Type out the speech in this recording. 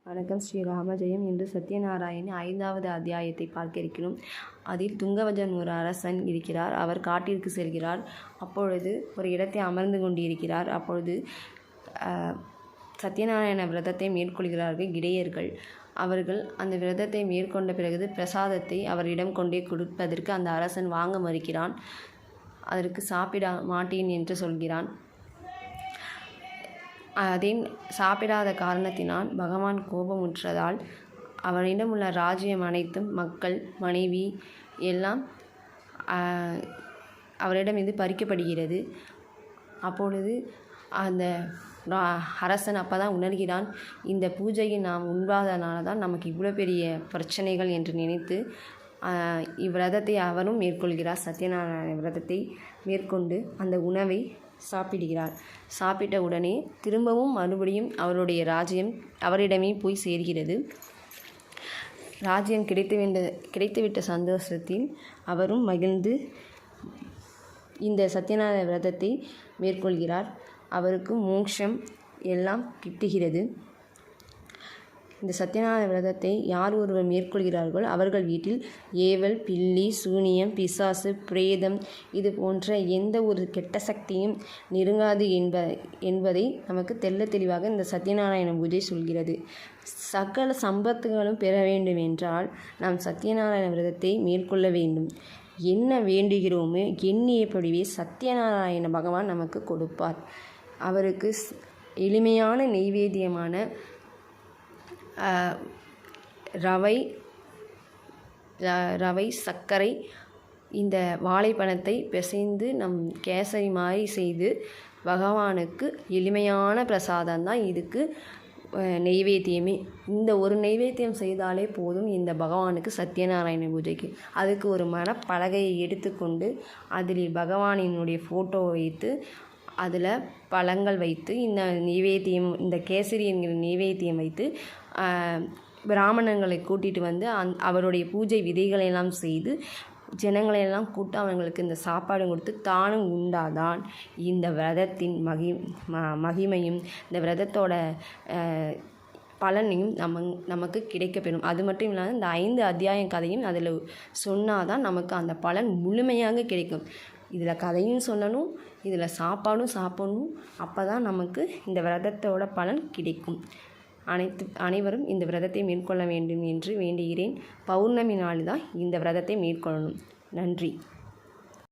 வணக்கம் ஸ்ரீ ராமஜெயம். இன்று சத்யநாராயணி 5வது அத்தியாயத்தை பார்க்க இருக்கிறோம். அதில் துங்கவஜன் ஒரு அரசன் இருக்கிறார். அவர் காட்டிற்கு செல்கிறார். அப்பொழுது ஒரு இடத்தை அமர்ந்து கொண்டிருக்கிறார். அப்பொழுது சத்யநாராயண விரதத்தை மேற்கொள்கிறார்கள் இடையர்கள். அவர்கள் அந்த விரதத்தை மேற்கொண்ட பிறகு பிரசாதத்தை அவரிடம் கொண்டே கொடுப்பதற்கு அந்த அரசன் வாங்க மறுக்கிறான். அதற்கு சாப்பிட மாட்டேன் என்று சொல்கிறான். அதை சாப்பிடாத காரணத்தினால் பகவான் கோபமுற்றதால் அவனிடம் உள்ள ராஜ்யம் அனைத்தும் மக்கள் மனைவி எல்லாம் அவரிடம் இது பறிக்கப்படுகிறது. அப்பொழுது அந்த அரசன் அப்போதான் உணர்கிறான், இந்த பூஜையை நாம் உண்பாதனால தான் நமக்கு இவ்வளோ பெரிய பிரச்சனைகள் என்று நினைத்து இவ்விரதத்தை அவரும் மேற்கொள்கிறார். சத்யநாராயண விரதத்தை மேற்கொண்டு அந்த உணவை சாப்பிடுகிறார். சாப்பிட்ட உடனே திரும்பவும் மறுபடியும் அவருடைய ராஜ்யம் அவரிடமே போய் சேர்கிறது. ராஜ்யம் கிடைத்துவிட்ட சந்தோஷத்தில் அவரும் மகிழ்ந்து இந்த சத்யநாராயண விரதத்தை மேற்கொள்கிறார். அவருக்கு மோட்சம் எல்லாம் கிட்டுகிறது. இந்த சத்யநாராயண விரதத்தை யார் ஒருவர் மேற்கொள்கிறார்கள் அவர்கள் வீட்டில் ஏவல், பில்லி, சூனியம், பிசாசு, பிரேதம் இது போன்ற எந்த ஒரு கெட்ட சக்தியும் நெருங்காது என்பதை நமக்கு தெளிவாக இந்த சத்யநாராயண பூஜை சொல்கிறது. சகல சம்பத்துகளும் பெற வேண்டும் என்றால் நாம் சத்யநாராயண விரதத்தை மேற்கொள்ள வேண்டும். என்ன வேண்டுகிறோமோ எண்ணியபடியே சத்யநாராயண பகவான் நமக்கு கொடுப்பார். அவருக்கு எளிமையான நெய்வேத்தியமான ரவை, சர்க்கரை, இந்த வாழைப்பழத்தை பிசைந்து நம் கேசரி மாதிரி செய்து பகவானுக்கு எளிமையான பிரசாதம் தான் இதுக்கு நெய்வேத்தியமே. இந்த ஒரு நெய்வேத்தியம் செய்தாலே போதும் இந்த பகவானுக்கு சத்யநாராயண பூஜைக்கு. அதுக்கு ஒரு மணப்பலகையை எடுத்துக்கொண்டு அதில் பகவானினுடைய ஃபோட்டோ வைத்து அதில் பழங்கள் வைத்து இந்த நெய்வேத்தியம், இந்த கேசரி என்கிற நெய்வேத்தியம் வைத்து பிராமணர்களை கூட்டிகிட்டு வந்து அவருடைய பூஜை விதைகளெல்லாம் செய்து ஜனங்களையெல்லாம் கூட்டு அவங்களுக்கு இந்த சாப்பாடு கொடுத்து தானும் உண்டாதான் இந்த விரதத்தின் மகிமையும் இந்த விரதத்தோட பலனையும் நமக்கு கிடைக்கப்பெறும். அது மட்டும் இல்லாமல் இந்த 5 அத்தியாயம் கதையும் அதில் சொன்னால் தான் நமக்கு அந்த பலன் முழுமையாக கிடைக்கும். இதில் கதையும் சொல்லணும், இதில் சாப்பாடும் சாப்பிடணும். அப்போ தான் நமக்கு இந்த விரதத்தோட பலன் கிடைக்கும். அனைவரும் இந்த விரதத்தை மேற்கொள்ள வேண்டும் என்று வேண்டுகிறேன். பௌர்ணமி நாள் தான் இந்த விரதத்தை மேற்கொள்ளணும். நன்றி.